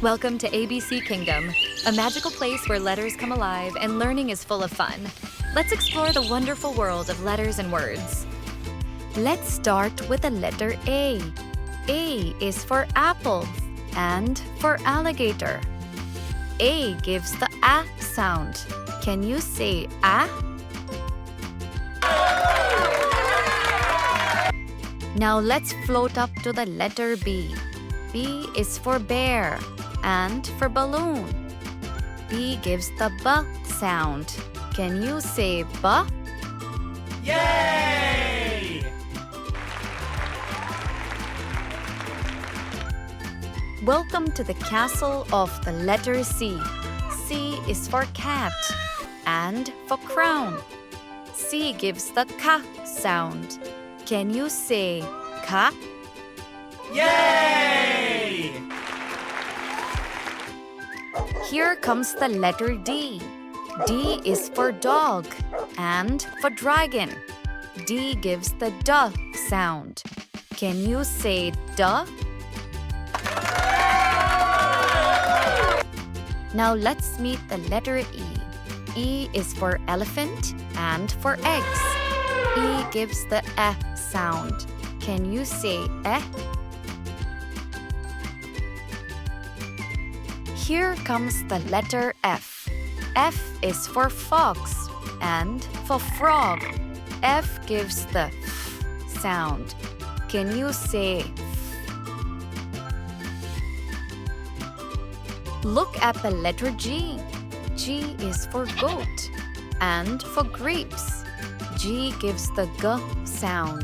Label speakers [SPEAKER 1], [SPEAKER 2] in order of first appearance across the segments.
[SPEAKER 1] Welcome to ABC Kingdom, a magical place where letters come alive and learning is full of fun. Let's explore the wonderful world of letters and words. Let's start with the letter A. A is for apple and for alligator. A gives the A sound. Can you say A? Now let's float up to the letter B. B is for bear and for balloon. B gives the B sound. Can you say B?
[SPEAKER 2] Yay!
[SPEAKER 1] Welcome to the castle of the letter C. C is for cat and for crown. C gives the K sound. Can you say K?
[SPEAKER 2] Yay!
[SPEAKER 1] Here comes the letter D. D is for dog and for dragon. D gives the D sound. Can you say D? Now let's meet the letter E. E is for elephant and for eggs. E gives the E sound. Can you say E? Here comes the letter F. F is for fox and for frog. F gives the F sound. Can you say F? Look at the letter G. G is for goat and for grapes. G gives the G sound.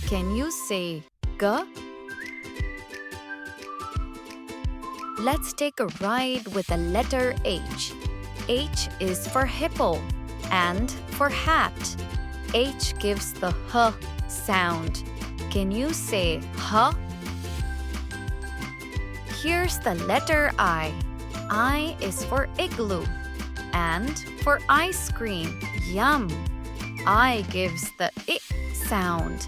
[SPEAKER 1] Can you say G? Let's take a ride with the letter H. H is for hippo and for hat. H gives the H sound. Can you say H? Here's the letter I. I is for igloo and for ice cream. Yum! I gives the I sound.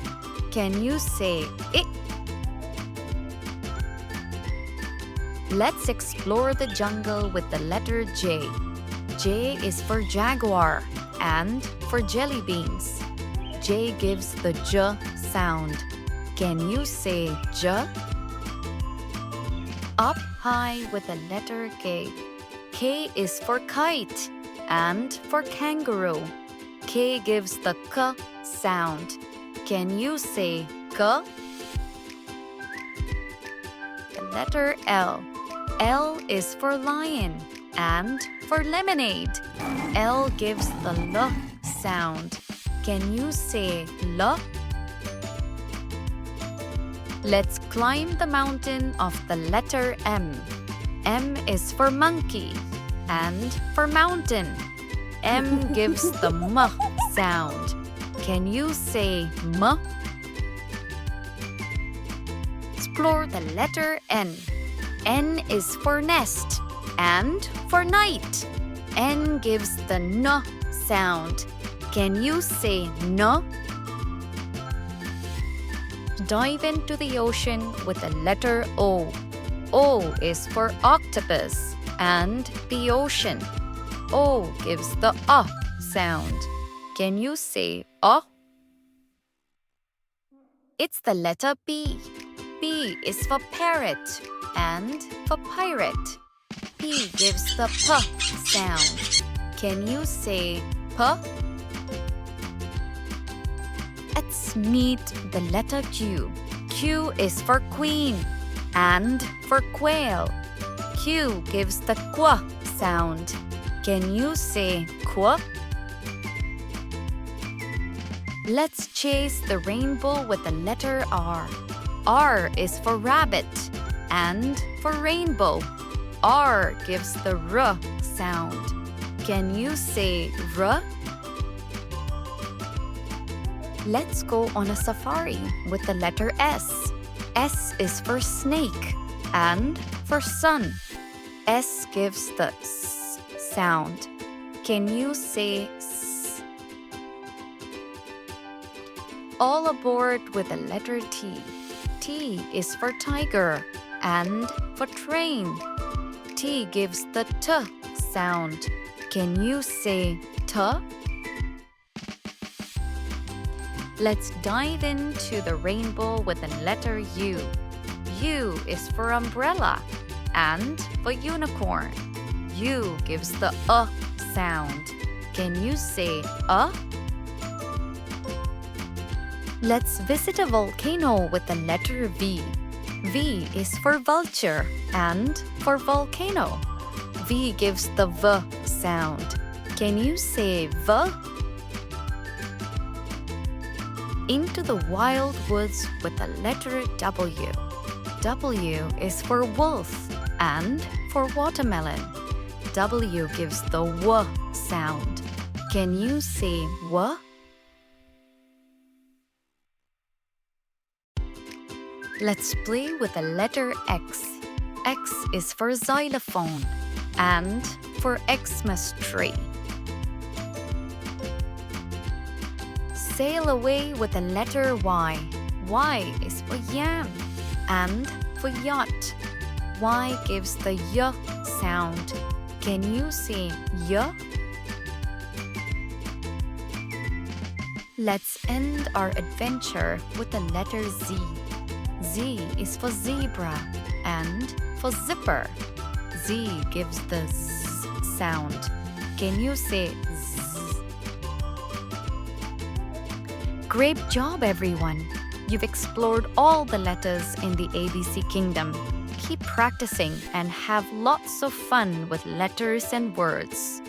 [SPEAKER 1] Can you say I? Let's explore the jungle with the letter J. J is for jaguar and for jelly beans. J gives the J sound. Can you say J? Up high with the letter K. K is for kite and for kangaroo. K gives the K sound. Can you say K? The letter L. L is for lion and for lemonade. L gives the L sound. Can you say L? Let's climb the mountain of the letter M. M is for monkey and for mountain. M gives the M sound. Can you say M? Explore the letter N. N is for nest and for night. N gives the N sound. Can you say N? Dive into the ocean with the letter O. O is for octopus and the ocean. O gives the sound. Can you say O? It's the letter P. P is for parrot and for pirate. P gives the P sound. Can you say P? Let's meet the letter Q. Q is for queen and for quail. Q gives the Q sound. Can you say Q? Let's chase the rainbow with the letter R. R is for rabbit and for rainbow. R gives the R sound. Can you say R? Let's go on a safari with the letter S. S is for snake and for sun. S gives the S sound. Can you say S? All aboard with the letter T. T is for tiger and for train. T gives the T sound. Can you say T? Let's dive into the rainbow with the letter U. U is for umbrella and for unicorn. U gives the sound. Can you say Let's visit a volcano with the letter V. V is for vulture and for volcano. V gives the V sound. Can you say V? Into the wild woods with the letter W. W is for wolf and for watermelon. W gives the W sound. Can you say W? Let's play with the letter X. X is for xylophone and for Xmas tree. Sail away with the letter Y. Y is for yam and for yacht. Y gives the Y sound. Can you say Y? Let's end our adventure with the letter Z. Z is for zebra and for zipper. Z gives the Z sound. Can you say Z? Great job, everyone! You've explored all the letters in the ABC Kingdom. Keep practicing and have lots of fun with letters and words.